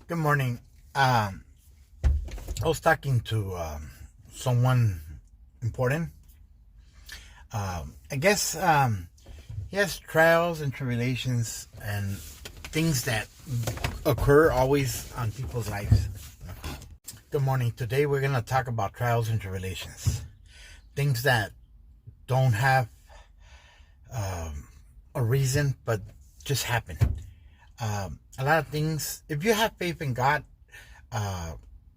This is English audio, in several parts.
Good morning. I was talking to someone important. I guess he has trials and tribulations and things that occur always on people's lives. Good morning. Today we're going to talk about trials and tribulations. Things that don't have a reason but just happen. A lot of things, if you have faith in God,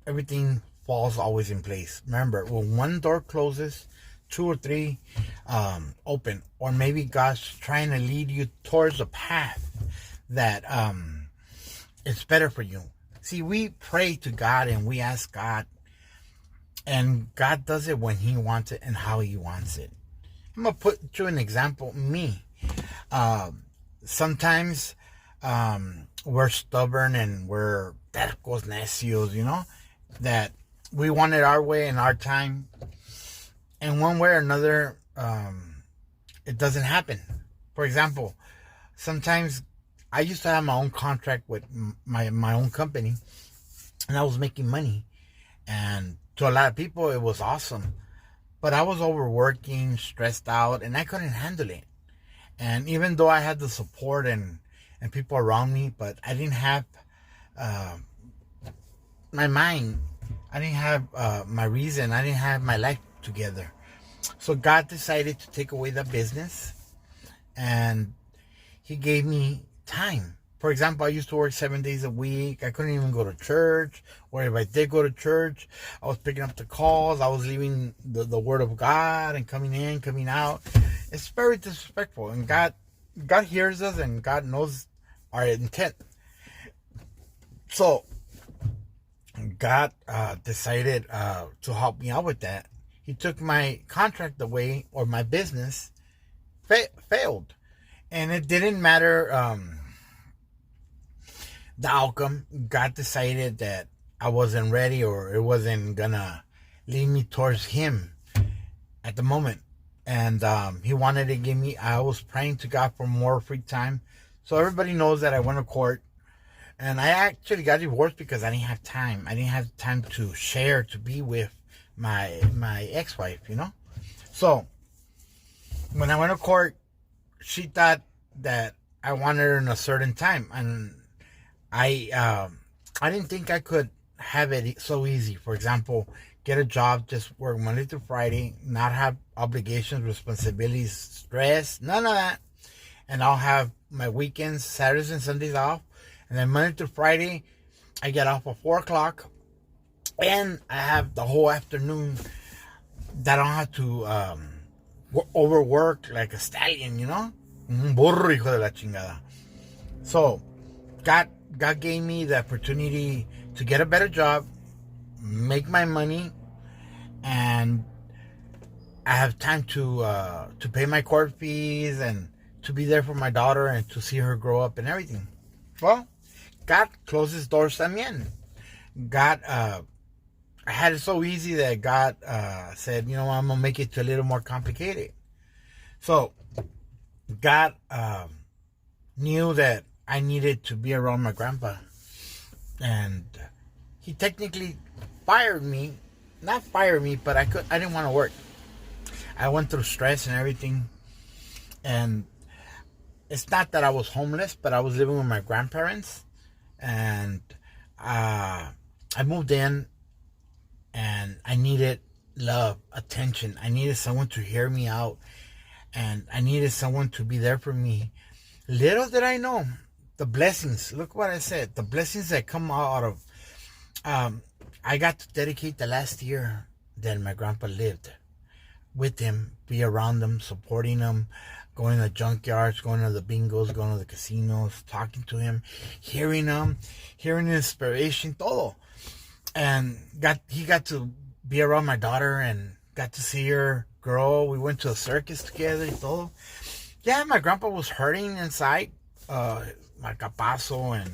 everything falls always in place. Remember, when one door closes, two or three open, or maybe God's trying to lead you towards a path that it's better for you. See, we pray to God and we ask God, and God does it when He wants it and how He wants it. I'm gonna put you an example. Me, sometimes we're stubborn and we're tercos necios, that we want it our way and our time, and one way or another, it doesn't happen. For example, sometimes I used to have my own contract with my own company, and I was making money, and to a lot of people it was awesome, but I was overworking, stressed out, and I couldn't handle it. And even though I had the support and people around me, but I didn't have my mind. I didn't have my reason. I didn't have my life together. So God decided to take away the business, and He gave me time. For example, I used to work 7 days a week. I couldn't even go to church. Or if I did go to church, I was picking up the calls. I was leaving the word of God and coming in, coming out. It's very disrespectful. And God hears us, and God knows our intent. So God decided to help me out with that. He took my contract away, or my business failed. And it didn't matter the outcome. God decided that I wasn't ready, or it wasn't gonna lead me towards Him at the moment. And He wanted to give me, I was praying to God for more free time. So everybody knows that I went to court. And I actually got divorced because I didn't have time. I didn't have time to share, to be with my ex-wife, So when I went to court, she thought that I wanted her in a certain time, and I didn't think I could have it so easy. For example, get a job, just work Monday through Friday, not have obligations, responsibilities, stress, none of that. And I'll have my weekends, Saturdays and Sundays off. And then Monday through Friday, I get off at 4 o'clock. And I have the whole afternoon that I don't have to overwork like a stallion, Un burro, hijo de la chingada. So, God gave me the opportunity to get a better job, make my money, and I have time to pay my court fees and to be there for my daughter and to see her grow up and everything. Well, God closes doors también. God, I had it so easy that God said, I'm going to make it a little more complicated. So, God knew that I needed to be around my grandpa. And He technically fired me. Not fired me, but I didn't want to work. I went through stress and everything. And it's not that I was homeless, but I was living with my grandparents. And I moved in, and I needed love, attention. I needed someone to hear me out, and I needed someone to be there for me. Little did I know the blessings. Look what I said. The blessings that come out of. I got to dedicate the last year that my grandpa lived with him, be around him, supporting him, going to the junkyards, going to the bingos, going to the casinos, talking to him, hearing him, hearing inspiration, todo. And he got to be around my daughter and got to see her grow. We went to a circus together y todo. Yeah, my grandpa was hurting inside, marcapazo,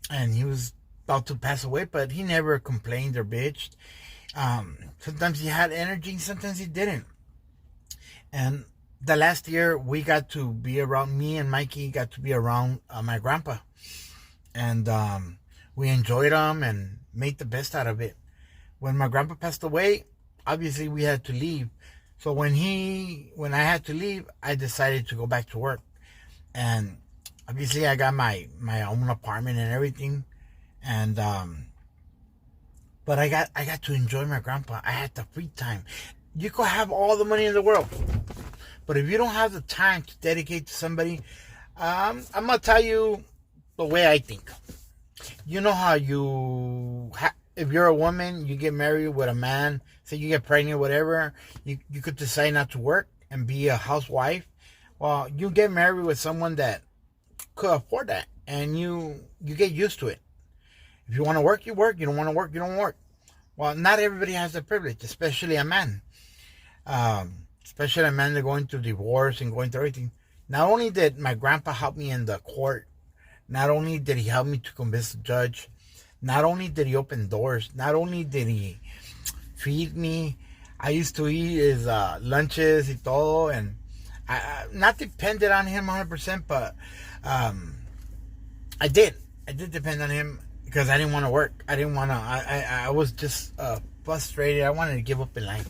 and he was about to pass away, but he never complained or bitched. Sometimes he had energy, sometimes he didn't. And the last year, we got to be around, me and Mikey got to be around my grandpa. And We enjoyed them and made the best out of it. When my grandpa passed away, obviously we had to leave. So when I had to leave, I decided to go back to work. And obviously I got my own apartment and everything. And but I got to enjoy my grandpa. I had the free time. You could have all the money in the world, but if you don't have the time to dedicate to somebody, I'm gonna tell you the way I think. You know how if you're a woman, you get married with a man, say you get pregnant, whatever, you could decide not to work and be a housewife. Well, you get married with someone that could afford that, and you get used to it. If you want to work, you work. You don't want to work, you don't work. Well, not everybody has the privilege, especially a man. Especially a man that's going through divorce and going through everything. Not only did my grandpa help me in the court, not only did he help me to convince the judge, not only did he open doors, not only did he feed me, I used to eat his lunches y todo, and I not depended on him 100%, but I did depend on him because I didn't want to work. I didn't want to. I was just frustrated. I wanted to give up in life.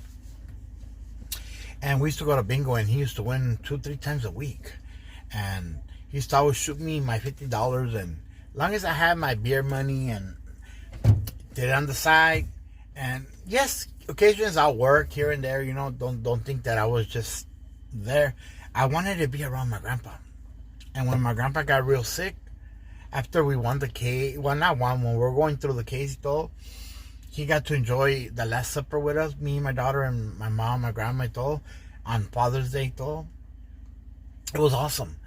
And we used to go to bingo, and he used to win 2-3 times a week. And he used to always shoot me my $50, and as long as I had my beer money and did it on the side, and yes, occasions I'll work here and there. You know, don't think that I was just there. I wanted to be around my grandpa. And when my grandpa got real sick, after we won the case, well, not won, when we were going through the case, though, he got to enjoy the Last Supper with us, me, my daughter, and my mom, my grandma, todo, on Father's Day, todo. It was awesome.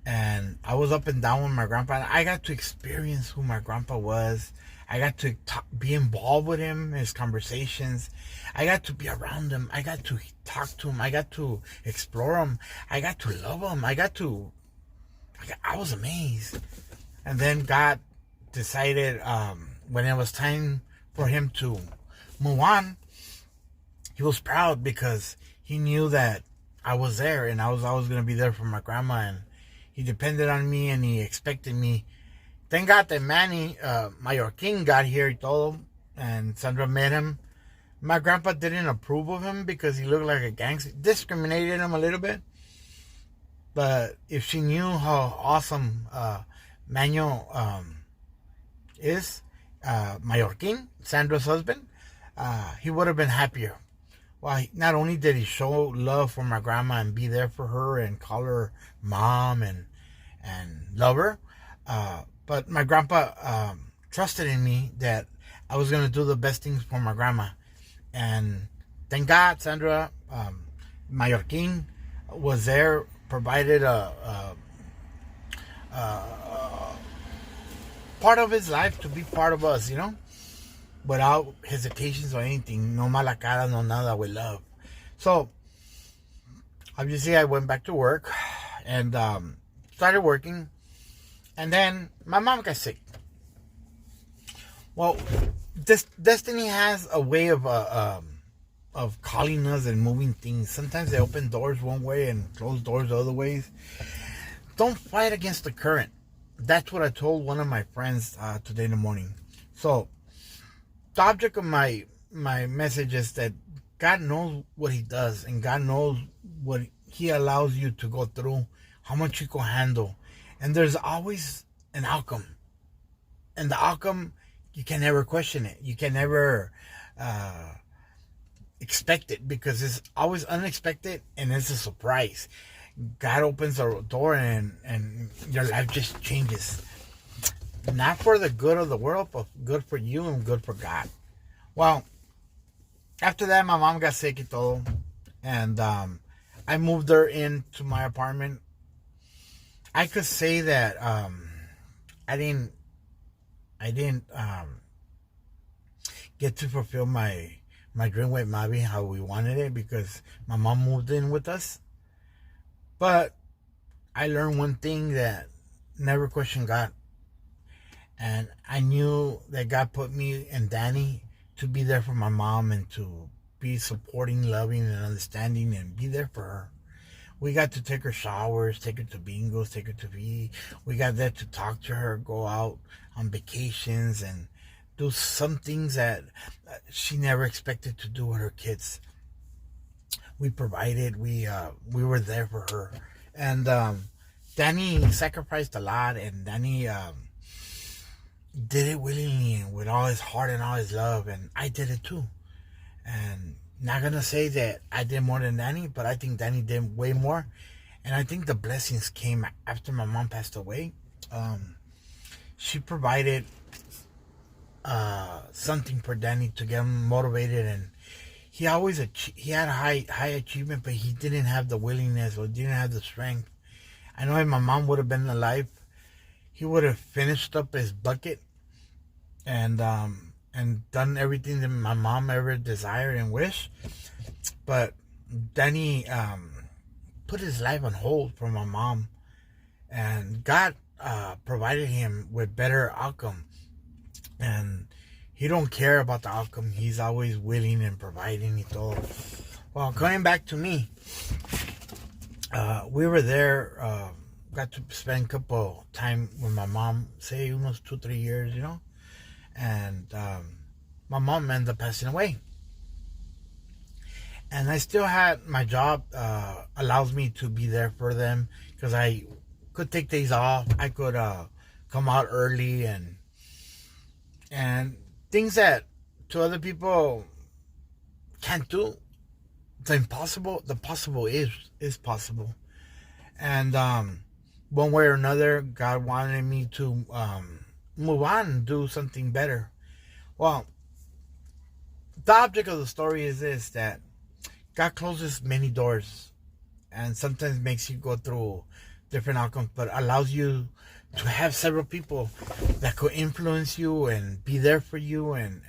And I was up and down with my grandpa. And I got to experience who my grandpa was. I got to be involved with him, his conversations. I got to be around him. I got to talk to him. I got to explore him. I got to love him. I was amazed. And then God decided when it was time for him to move on, he was proud because he knew that I was there and I was always going to be there for my grandma, and he depended on me and he expected me. Thank God that Manny, Mallorquin, got here y todo, and Sandra met him. My grandpa didn't approve of him because he looked like a gangster, discriminated him a little bit. But if she knew how awesome Manuel is, Mallorquin, Sandra's husband, he would have been happier. Well, not only did he show love for my grandma and be there for her and call her mom and love her, but my grandpa trusted in me that I was going to do the best things for my grandma. And thank God, Sandra, Mallorquin was there, provided a part of his life to be part of us, you know, without hesitations or anything. No mala cara, no nada, with love. So obviously I went back to work and started working, and then my mom got sick. Well, destiny has a way of calling us and moving things. Sometimes they open doors one way and close doors other ways. Don't fight against the current. That's what I told one of my friends today in the morning. So the object of my message is that God knows what he does, and God knows what he allows you to go through, how much you can handle. And there's always an outcome. And the outcome, you can never question it. You can never expect it, because it's always unexpected and it's a surprise. God opens a door and your life just changes. Not for the good of the world, but good for you and good for God. Well, after that, my mom got sick and todo, and I moved her into my apartment. I could say that I didn't get to fulfill my dream with Mavi how we wanted it, because my mom moved in with us. But I learned one thing, that never question God. And I knew that God put me and Danny to be there for my mom and to be supporting, loving, and understanding and be there for her. We got to take her showers, take her to bingos, take her to be. We got there to talk to her, go out on vacations, and do some things that she never expected to do with her kids. We provided. We were there for her, and Danny sacrificed a lot, and Danny did it willingly and with all his heart and all his love, and I did it too. And not gonna say that I did more than Danny, but I think Danny did way more. And I think the blessings came after my mom passed away. She provided something for Danny to get him motivated, and he always he had high achievement, but he didn't have the willingness or didn't have the strength. I know if my mom would have been alive, he would have finished up his bucket and done everything that my mom ever desired and wished. But Danny put his life on hold for my mom, and God provided him with better outcome. And he don't care about the outcome. He's always willing and providing y todo. Well, coming back to me, we were there, got to spend a couple time with my mom, say almost 2-3 years, you know. And my mom ended up passing away. And I still had my job, allows me to be there for them, because I could take days off. I could come out early and things that to other people can't do. The possible is possible. And one way or another, God wanted me to move on and do something better. Well, the object of the story is this, that God closes many doors and sometimes makes you go through different outcomes, but allows you to have several people that could influence you and be there for you and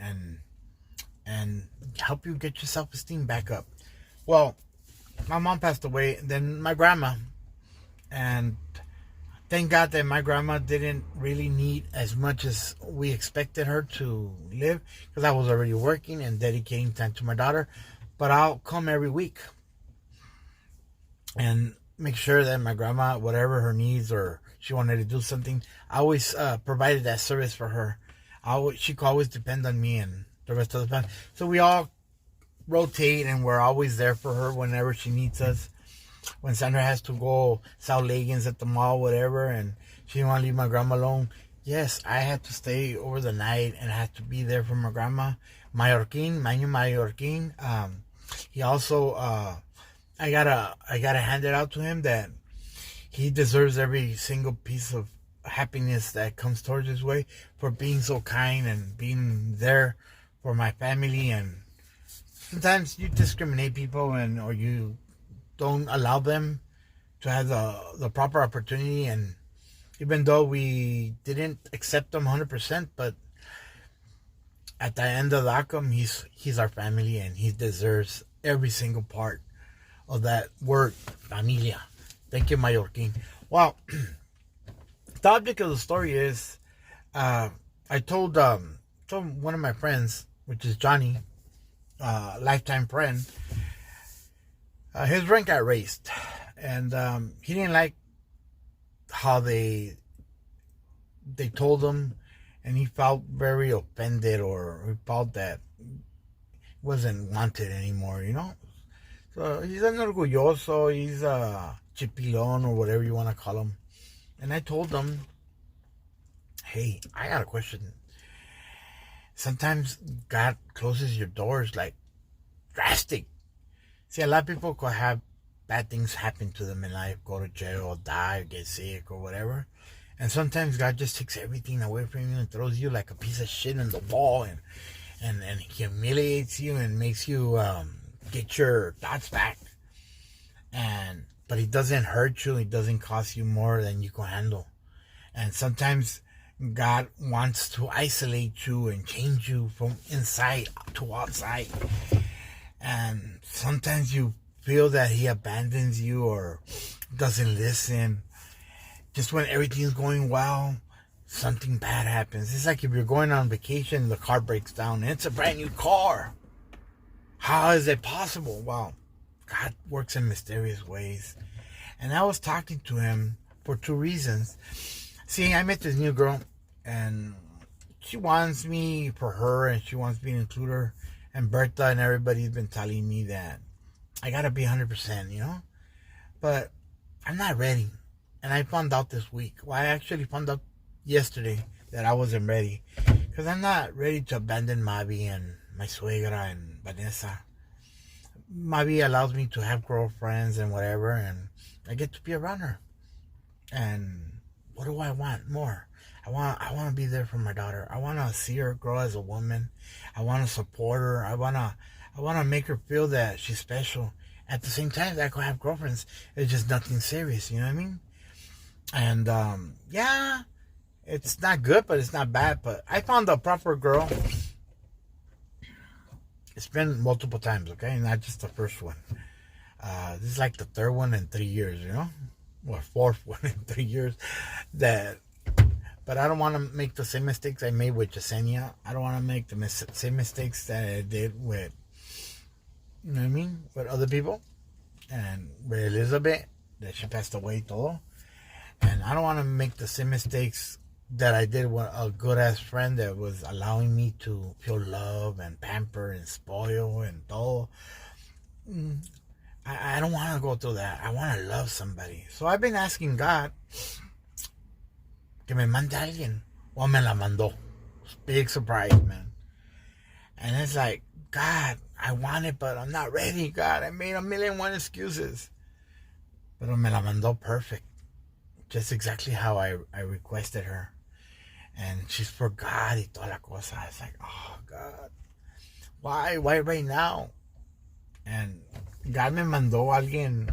help you get your self-esteem back up. Well, my mom passed away, then my grandma, and thank God that my grandma didn't really need as much as we expected her to live, because I was already working and dedicating time to my daughter. But I'll come every week and make sure that my grandma, whatever her needs or she wanted to do something, I always provided that service for her. She could always depend on me and the rest of the family. So we all rotate, and we're always there for her whenever she needs us. When Sandra has to go sell leggings at the mall, whatever, and she didn't want to leave my grandma alone, yes, I had to stay over the night and I had to be there for my grandma. Mallorquin. He also, I gotta hand it out to him that he deserves every single piece of happiness that comes towards his way for being so kind and being there for my family. And sometimes you discriminate people or you don't allow them to have the proper opportunity. And even though we didn't accept them 100%, but at the end of the outcome, he's our family, and he deserves every single part of that word, familia. Thank you, Mallorquin. Well, the object of the story is, I told one of my friends, which is Johnny, lifetime friend, his rent got raised, and he didn't like how they told him, and he felt very offended, or he felt that wasn't wanted anymore, you know. So he's an orgulloso, he's a chipilon, or whatever you want to call him. And I told him, hey, I got a question. Sometimes God closes your doors like drastic. See, a lot of people could have bad things happen to them in life, go to jail, or die, or get sick, or whatever. And sometimes God just takes everything away from you and throws you like a piece of shit in the wall, and humiliates you and makes you get your thoughts back. But it doesn't hurt you. It doesn't cost you more than you can handle. And sometimes God wants to isolate you and change you from inside to outside. And sometimes you feel that he abandons you or doesn't listen. Just when everything's going well, something bad happens. It's like if you're going on vacation and the car breaks down, and it's a brand new car. How is it possible? Well, God works in mysterious ways. And I was talking to him for two reasons. See, I met this new girl, and she wants me for her, and she wants me to include her. And Bertha and everybody's been telling me that I gotta be 100%, But I'm not ready. And I found out this week. Well, I actually found out yesterday that I wasn't ready. Because I'm not ready to abandon Mavi and my suegra and Vanessa. Mavi allows me to have girlfriends and whatever, and I get to be around her. And what do I want more? I want to be there for my daughter. I want to see her grow as a woman. I want to support her. I want to make her feel that she's special. At the same time, I could have girlfriends. It's just nothing serious. You know what I mean? And yeah, it's not good, but it's not bad. But I found a proper girl. It's been multiple times, okay? Not just the first one. This is like the third one in 3 years, or fourth one in 3 years. But I don't want to make the same mistakes I made with Yesenia. I don't want to make the same mistakes that I did with, with other people. And with Elizabeth, that she passed away, todo. And I don't want to make the same mistakes that I did with a good-ass friend that was allowing me to feel love and pamper and spoil and todo. I don't want to go through that. I want to love somebody. So I've been asking God que me mande a alguien. Well, me la mandó. Big surprise, man. And it's like, God, I want it, but I'm not ready, God. I made 1,000,001 excuses. Pero me la mandó perfect. Just exactly how I requested her. And she's for God y toda la cosa. It's like, oh, God. Why? Why right now? And God me mandó a alguien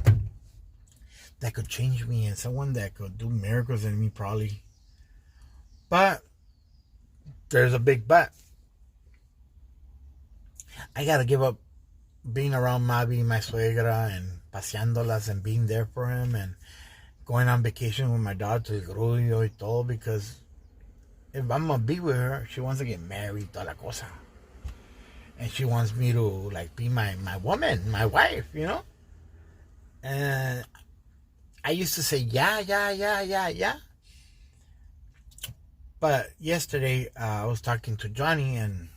that could change me and someone that could do miracles in me, probably. But there's a big but. I gotta give up being around Mavi, my suegra, and paseándolas and being there for him and going on vacation with my daughter to El Grullo y todo, because if I'm gonna be with her, she wants to get married, toda la cosa. And she wants me to like be my woman, my wife, And I used to say yeah. But yesterday I was talking to Johnny, and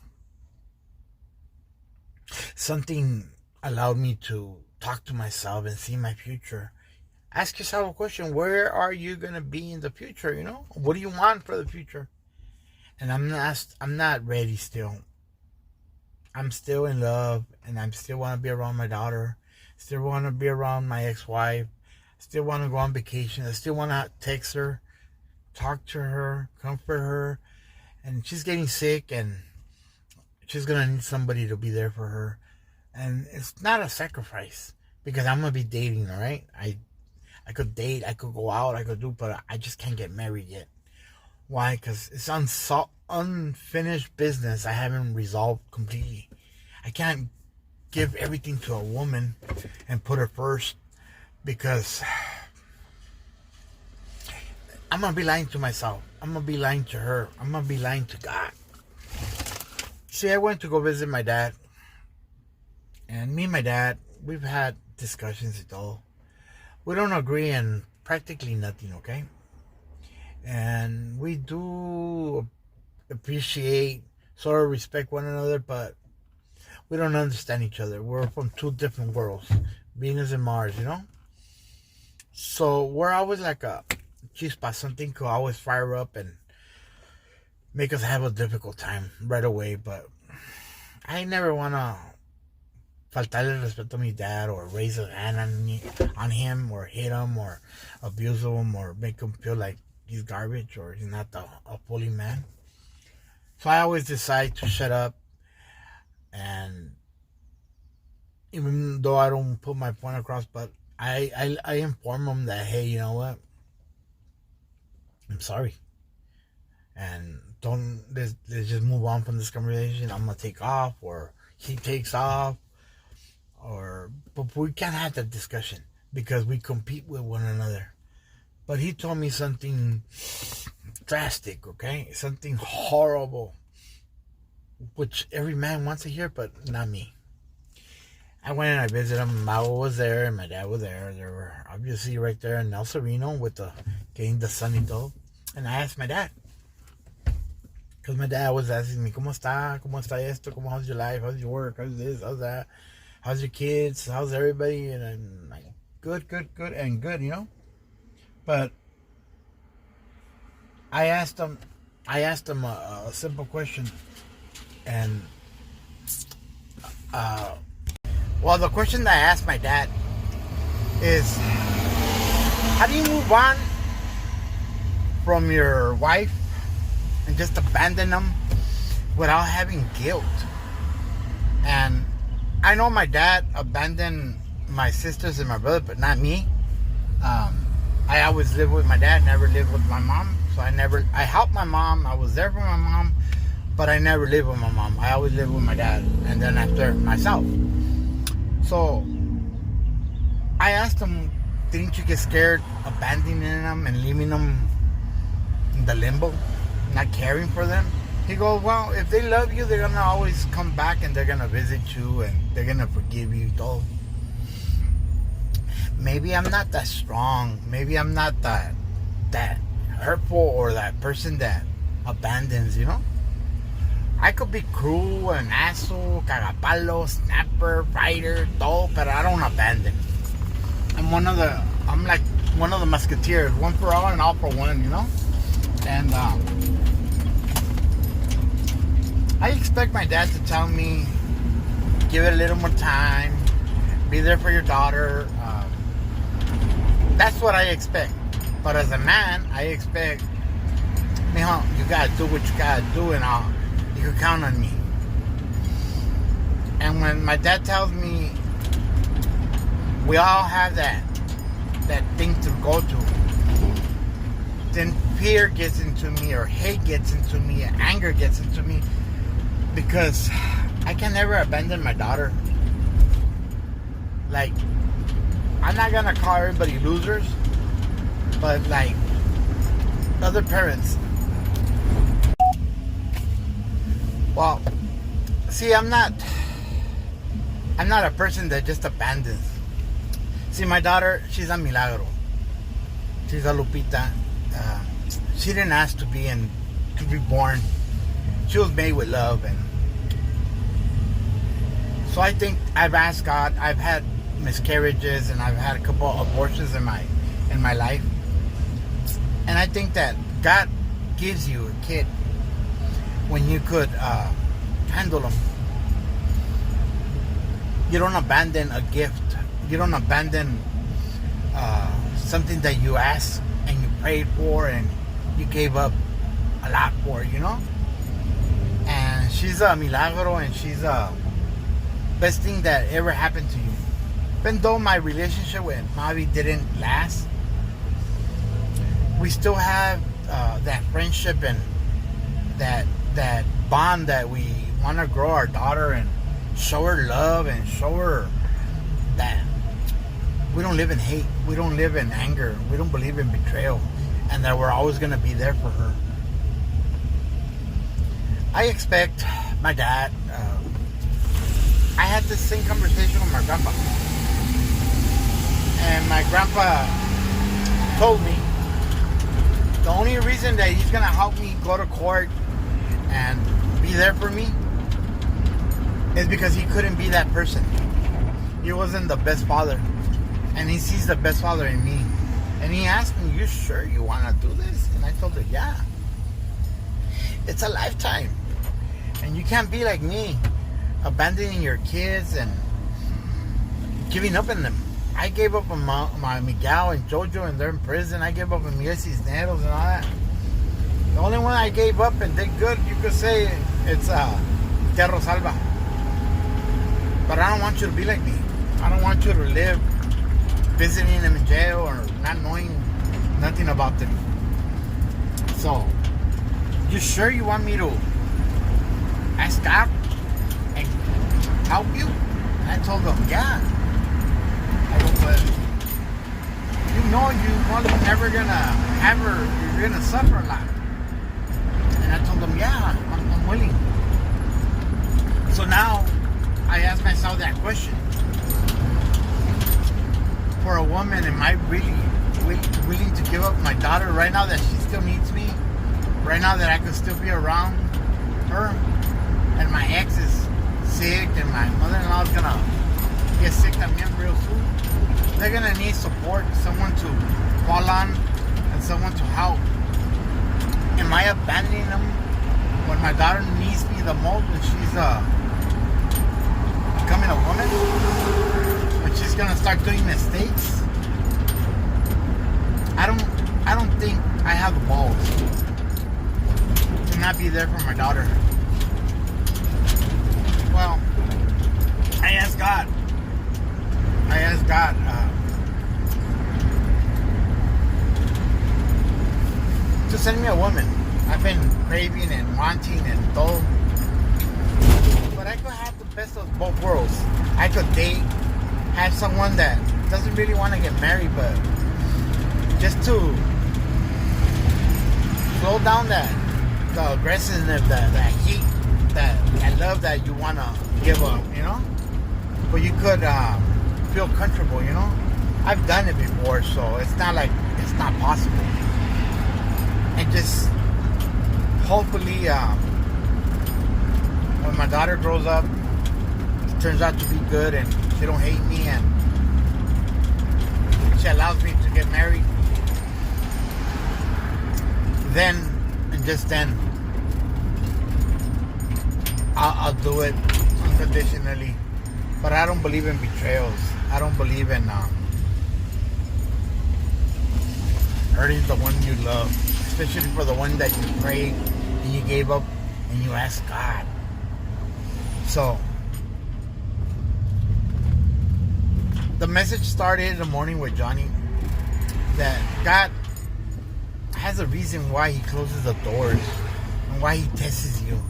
something allowed me to talk to myself and see my future. Ask yourself a question: where are you gonna be in the future? What do you want for the future? And I'm not ready still. I'm still in love, and I still want to be around my daughter. Still want to be around my ex-wife. Still want to go on vacation. I still want to text her, talk to her, comfort her. And she's getting sick, and she's going to need somebody to be there for her. And it's not a sacrifice, because I'm going to be dating, all right? I could date, I could go out, I could do, but I just can't get married yet. Why? Because it's unfinished business I haven't resolved completely. I can't give everything to a woman and put her first, because I'm going to be lying to myself. I'm going to be lying to her. I'm going to be lying to God. See, I went to go visit my dad. And me and my dad, we've had discussions and all. We don't agree on practically nothing, okay? And we do appreciate, sort of respect one another, but we don't understand each other. We're from two different worlds, Venus and Mars, So we're always like a chispa, something could always fire up and make us have a difficult time right away. But I never want to faltarle respeto to my dad, or raise a hand on him, or hit him, or abuse him, or make him feel like he's garbage, or he's not a fully man. So I always decide to shut up, and even though I don't put my point across, but I inform him that, hey, you know what, I'm sorry, and let's just move on from this conversation. I'm gonna take off, or he takes off, but we can't have that discussion because we compete with one another. But he told me something drastic, okay? Something horrible, which every man wants to hear, but not me. I went and I visited them. My mom was there and my dad was there. They were obviously right there in El Sereno with the getting the sun and todo. And I asked my dad. Because my dad was asking me, ¿Cómo está? ¿Cómo está esto? How's your life? How's your work? How's this? How's that? How's your kids? How's everybody? And I'm like, good, and good, you know? But I asked him a simple question. And, well, the question that I asked my dad is, how do you move on from your wife and just abandon them without having guilt? And I know my dad abandoned my sisters and my brother, but not me. I always lived with my dad, never lived with my mom. So I helped my mom. I was there for my mom, but I never lived with my mom. I always lived with my dad, and then after myself. So I asked him, didn't you get scared abandoning them and leaving them in the limbo, not caring for them? He goes, well, if they love you, they're gonna always come back and they're gonna visit you and they're gonna forgive you. Todo. Maybe I'm not that strong. Maybe I'm not that hurtful or that person that abandons, you know? I could be cruel, an asshole, cagapalo, snapper, fighter, todo, but I don't abandon. I'm like one of the musketeers, one for all and all for one, you know? And I expect my dad to tell me, give it a little more time, be there for your daughter. That's what I expect. But as a man, I expect, mijo, you gotta do what you gotta do, and you can count on me. And when my dad tells me, we all have that thing to go to, then fear gets into me, or hate gets into me, and anger gets into me, because I can never abandon my daughter. Like, I'm not gonna call everybody losers, but like other parents. Well, see, I'm not a person that just abandons. See, my daughter, she's a milagro. She's a Lupita. She didn't ask to be born. She was made with love, and so I think I've asked God. I've had miscarriages and I've had a couple of abortions in my life, and I think that God gives you a kid when you could handle them. You don't abandon a gift. You don't abandon something that you asked and you prayed for and you gave up a lot for, you know? And she's a milagro, and she's the best thing that ever happened to you. Even though my relationship with Mavi didn't last, we still have that friendship and that bond that we want to grow our daughter and show her love and show her that we don't live in hate, we don't live in anger, we don't believe in betrayal, and that we're always going to be there for her. I expect my dad. I had this same conversation with my grandpa, and my grandpa told me the only reason that he's going to help me go to court and be there for me is because he couldn't be that person. He wasn't the best father, and he sees the best father in me. And he asked me, you sure you want to do this? And I told her, yeah. It's a lifetime. And you can't be like me, abandoning your kids and giving up on them. I gave up on my Miguel and Jojo, and they're in prison. I gave up on Miguel Cisneros and all that. The only one I gave up and did good, you could say, it's Tia Rosalba. But I don't want you to be like me. I don't want you to live visiting them in jail or not knowing nothing about them. So, you sure you want me to ask God and help you? And I told them, yeah. I go, but you know you're probably never gonna have her, you're gonna suffer a lot. And I told them, yeah, I'm willing. So now I ask myself that question. woman, am I really willing to give up my daughter right now that she still needs me? Right now that I can still be around her? And my ex is sick and my mother-in-law is gonna get sick también real soon. They're gonna need support, someone to fall on and someone to help. Am I abandoning them when my daughter needs me the most, when she's becoming a woman? When she's gonna start doing mistakes? I don't think I have the balls to not be there for my daughter. Well, I asked God to send me a woman. I've been craving and wanting and todo. But I could have the best of both worlds. I could date, have someone that doesn't really want to get married, but just to slow down the aggressiveness, that heat, that love that you want to give up, But you could feel comfortable, I've done it before, so it's not like it's not possible. And just hopefully when my daughter grows up, it turns out to be good and she don't hate me and she allows me to get married. Then, and just then, I'll do it unconditionally. But I don't believe in betrayals. I don't believe in hurting the one you love, especially for the one that you prayed and you gave up and you asked God. So, the message started in the morning with Johnny that God has a reason why He closes the doors and why He tests you,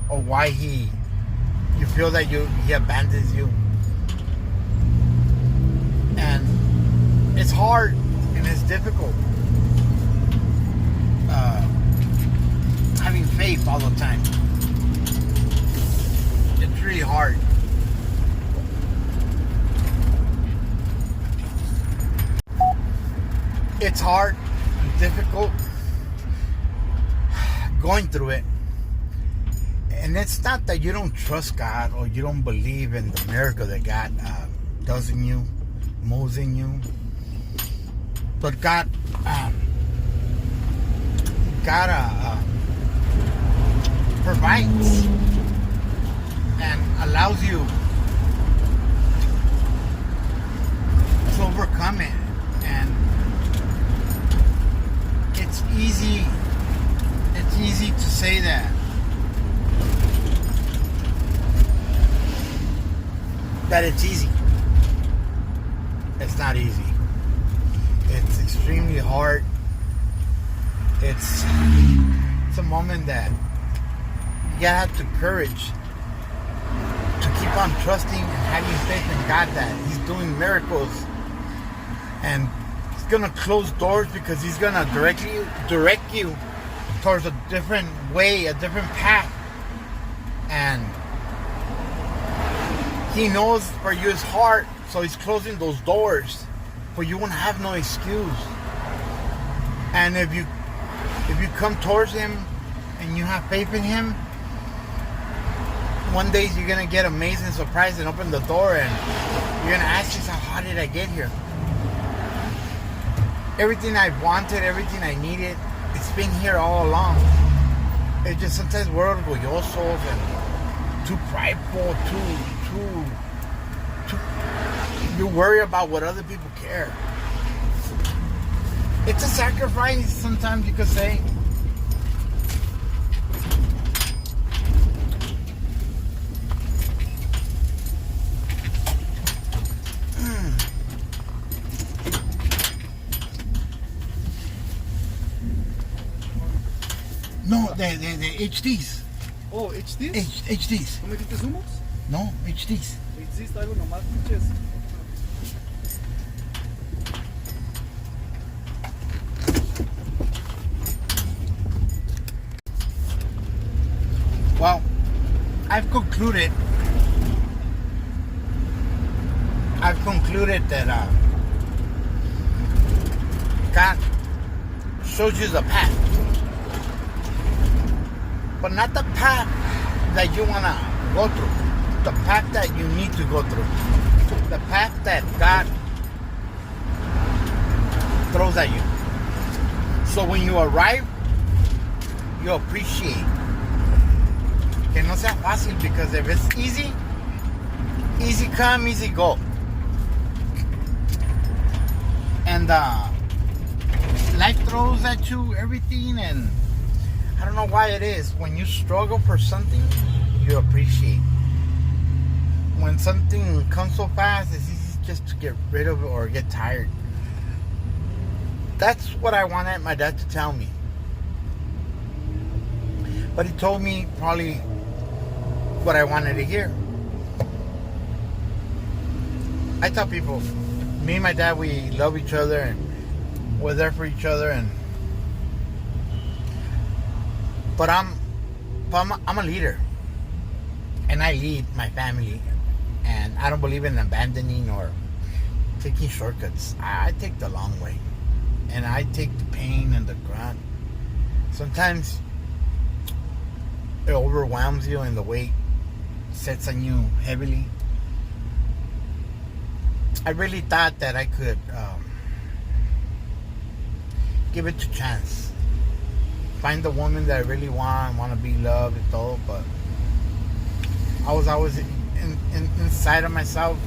or why you feel that He abandons you. And it's hard and it's difficult having faith all the time. It's really hard. It's hard, difficult, going through it. And it's not that you don't trust God or you don't believe in the miracle that God does in you, moves in you. But God provides and allows you to overcome it. And it's easy to say that it's easy. It's not easy. It's extremely hard. It's a moment that you gotta have the courage to keep on trusting and having faith in God that He's doing miracles, and He's gonna close doors because He's gonna direct you towards a different way, a different path. And He knows for you it's hard, so He's closing those doors, but you won't have no excuse. And if you come towards Him and you have faith in Him, one day you're gonna get amazing surprise and open the door, and you're gonna ask yourself, how did I get here? Everything I wanted, everything I needed, it's been here all along. It's just sometimes we're orgullosos and too prideful, too you worry about what other people care. It's a sacrifice, sometimes you could say. No, the HDs. Oh, HDs? HDs. ¿No metiste humos? No, HDs. HDs, algo nomás, pinches. Well, I've concluded that God shows you the path. But not the path that you want to go through. The path that you need to go through. The path that God throws at you. So when you arrive, you appreciate. Que no sea fácil, because if it's easy, easy come, easy go. And life throws at you everything, and I don't know why it is. When you struggle for something, you appreciate. When something comes so fast, it's easy just to get rid of it or get tired. That's what I wanted my dad to tell me. But he told me probably what I wanted to hear. I tell people, me and my dad, we love each other and we're there for each other. But I'm a leader, and I lead my family, and I don't believe in abandoning or taking shortcuts. I take the long way, and I take the pain and the grunt. Sometimes it overwhelms you, and the weight sets on you heavily. I really thought that I could give it a chance. Find the woman that I really want to be loved and all, but I was always inside of myself,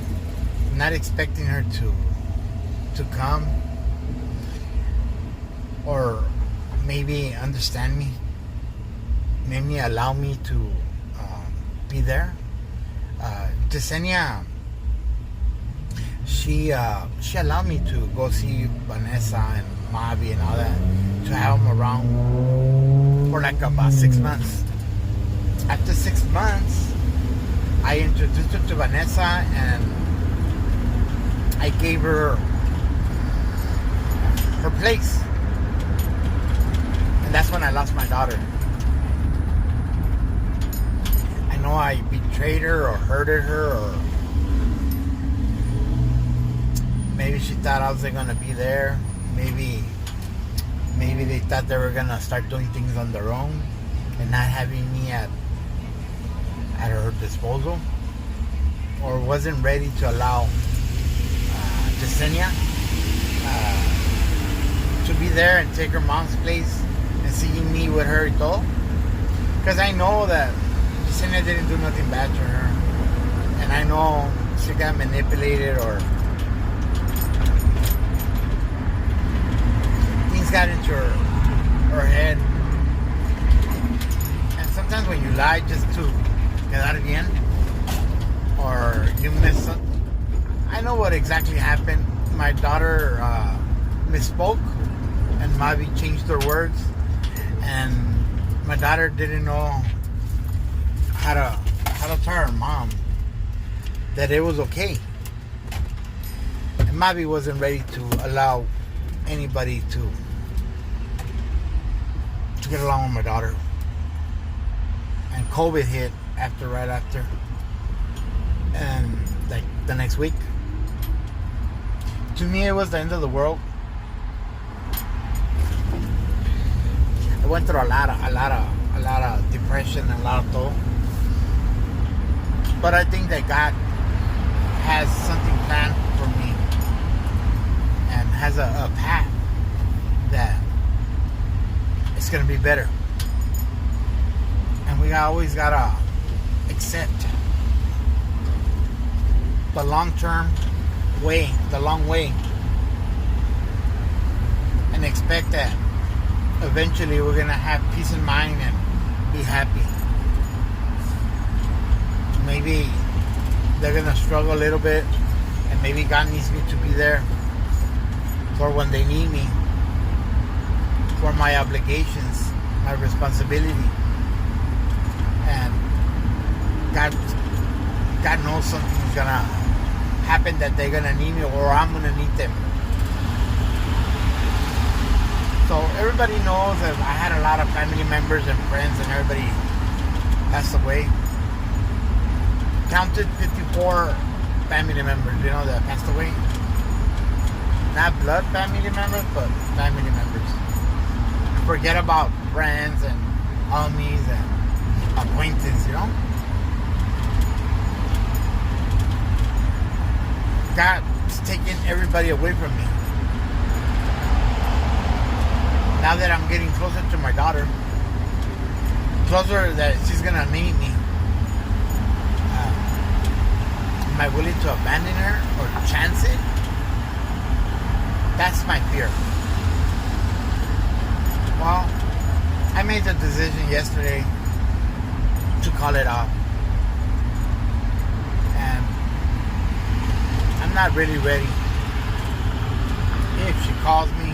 not expecting her to come or maybe understand me, maybe allow me to be there. Yesenia, she allowed me to go see Vanessa and Mavi and all that, to have them around for like about 6 months. After 6 months, I introduced her to Vanessa, and I gave her her place. And that's when I lost my daughter. I know I betrayed her or hurted her, or maybe she thought I wasn't going to be there. Maybe they thought they were going to start doing things on their own and not having me at her disposal, or wasn't ready to allow Yesenia to be there and take her mom's place and seeing me with her and all. Because I know that Yesenia didn't do nothing bad to her, and I know she got manipulated, or things got into her head. And sometimes when you lie just to get out of the end, or you miss something. I know what exactly happened. My daughter misspoke, and Mavi changed her words, and my daughter didn't know how to tell her mom that it was okay. And Mavi wasn't ready to allow anybody to get along with my daughter. And COVID hit right after, and like the next week. To me, it was the end of the world. I went through a lot of depression and a lot of toll. But I think that God has something planned for me, and has a path that it's gonna be better. And we always gotta accept the long-term way, the long way, and expect that eventually we're gonna have peace of mind and be happy. Maybe they're gonna struggle a little bit, and maybe God needs me to be there for when they need me, for my obligations, my responsibility. And God knows something's gonna happen, that they're gonna need me, or I'm gonna need them. So everybody knows that I had a lot of family members and friends, and everybody passed away. Counted 54 family members, that passed away. Not blood family members, but family members. Forget about friends and homies and acquaintances, you know? God's taking everybody away from me. Now that I'm getting closer to my daughter, closer that she's gonna need me, am I willing to abandon her or chance it? That's my fear. Well, I made the decision yesterday to call it off. And I'm not really ready. If she calls me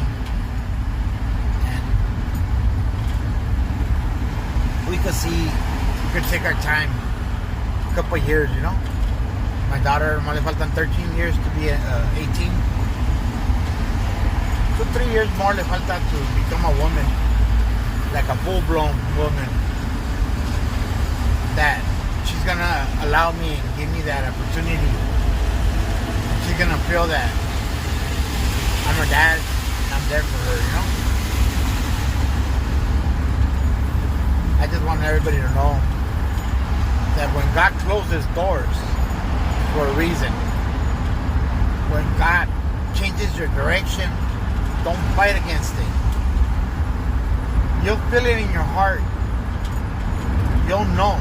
and we could take our time, a couple of years, you know. My daughter, le faltan 13 years to be 18. So 3 years more le falta to become a woman, like a full-blown woman. That she's gonna allow me and give me that opportunity. She's gonna feel that I'm her dad and I'm there for her, you know? I just want everybody to know that when God closes doors for a reason, when God changes your direction, don't fight against it. You'll feel it in your heart. You'll know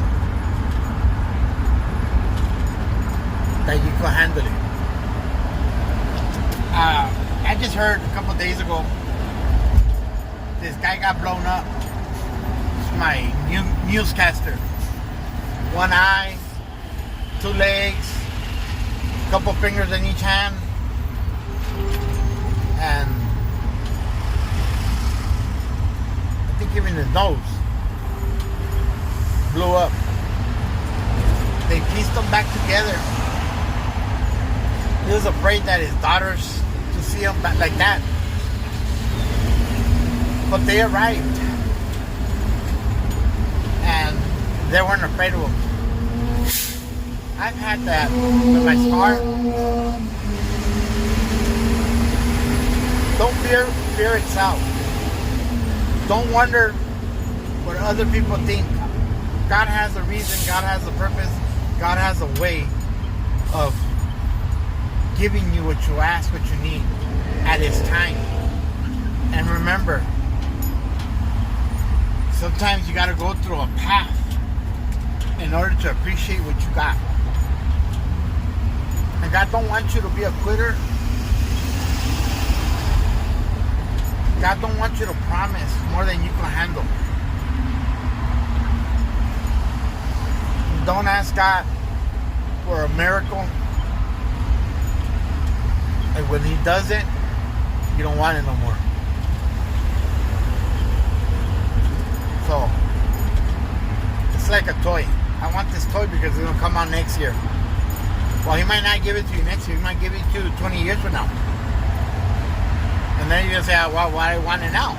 that you can handle it. I just heard a couple days ago this guy got blown up. It's my newscaster. One eye, 2 legs, a couple fingers in each hand, and I think even his nose blew up. They pieced them back together. He was afraid that his daughters to see him back like that. But they arrived. And they weren't afraid of him. I've had that with my scar. Don't fear itself. Don't wonder what other people think. God has a reason, God has a purpose, God has a way of giving you what you ask, what you need at His time. And remember, sometimes you got to go through a path in order to appreciate what you got. And God don't want you to be a quitter. God don't want you to promise more than you can handle. Don't ask God for a miracle. And when He does it, you don't want it no more. So, it's like a toy. I want this toy because it's going to come out next year. Well, He might not give it to you next year. He might give it to you 20 years from now. And then you're going to say, well, why I want it now?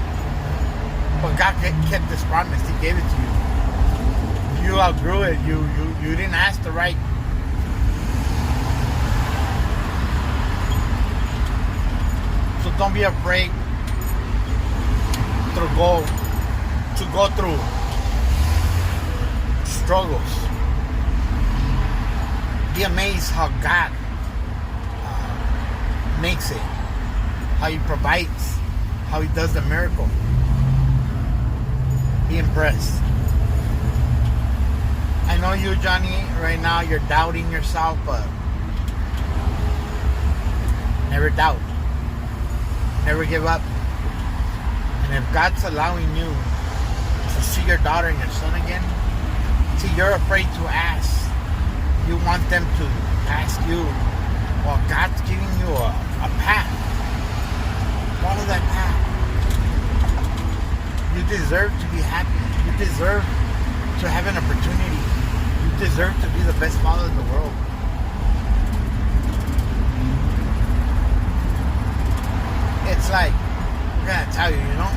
But God kept this promise. He gave it to you. You outgrew it. You didn't ask the right. So don't be afraid to go through struggles. Be amazed how God makes it, how He provides, how He does the miracle. Be impressed. I know you, Johnny, right now you're doubting yourself, but never doubt. Never give up. And if God's allowing you to see your daughter and your son again, see, you're afraid to ask. You want them to ask you. Well, God's giving you a path. Follow that path. You deserve to be happy. You deserve to have an opportunity. You deserve to be the best father in the world. It's like, I'm gonna tell you, you know?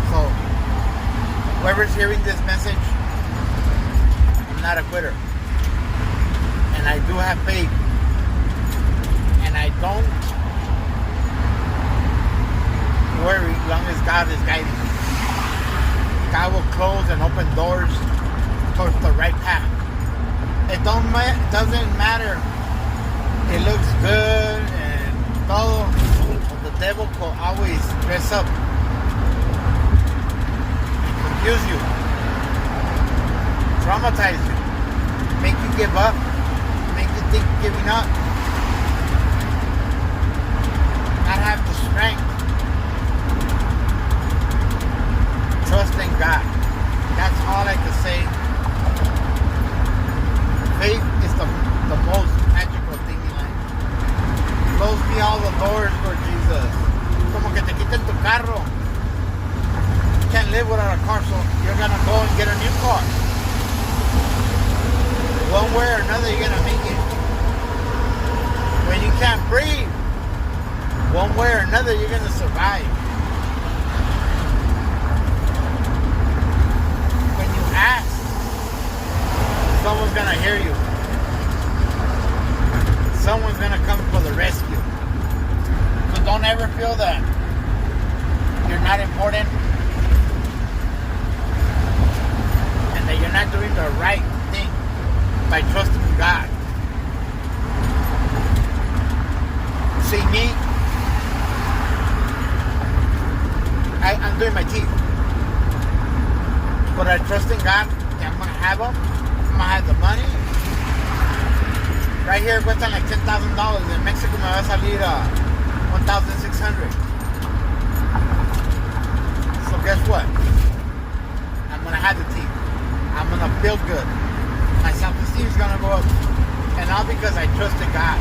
So, whoever's hearing this message, I'm not a quitter. And I do have faith And I don't worry as long as God is guiding me. God will close and open doors towards the right path. It doesn't matter. It looks good and todo. The devil will always dress up, confuse you, traumatize you, make you give up, make you think giving up, not have the strength. Trust in God. That's all I can say. Faith is the most magical thing in life. Close me all the doors, Lord Jesus. Como que te quiten tu carro. You can't live without a car, so you're gonna go and get a new car. One way or another, you're gonna make it. When you can't breathe, one way or another, you're gonna survive. When you ask, someone's gonna hear you. Someone's gonna come for the rescue. So don't ever feel that you're not important and that you're not doing the right thing by trusting God. See me, I'm doing my teeth, but I trust in God that I'm gonna have them. I'm gonna have the money. Right here cuestan like $10,000. In Mexico me va a salir $1,600. So guess what? I'm gonna have the teeth. I'm gonna feel good. My self-esteem is gonna go up, and all because I trust in God.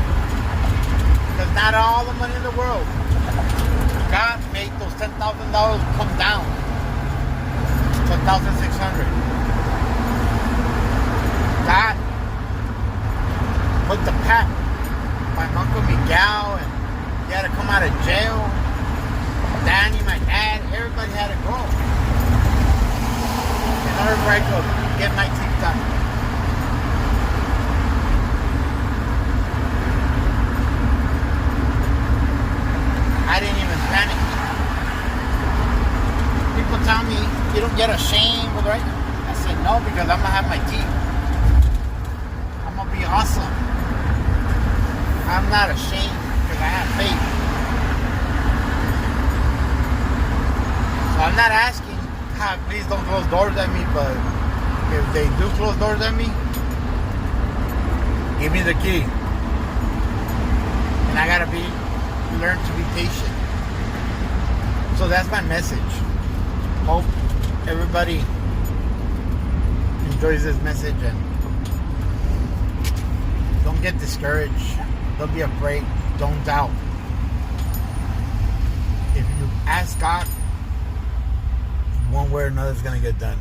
Because not all the money in the world. God made those $10,000 come down to $1,600. God put the path. My Uncle Miguel, and he had to come out of jail. Danny, my dad, everybody had to go in order for I could get my teeth done. I didn't even panic. People tell me, you don't get ashamed, right? I said no, because I'm gonna have my teeth. I'm gonna be awesome. I'm not ashamed because I have faith. So I'm not asking, God, please don't close doors at me, but if they do close doors at me, give me the key. And I gotta learn to be patient. So that's my message. Hope everybody enjoys this message and don't get discouraged. Don't be afraid. Don't doubt. If you ask God, one way or another is going to get done.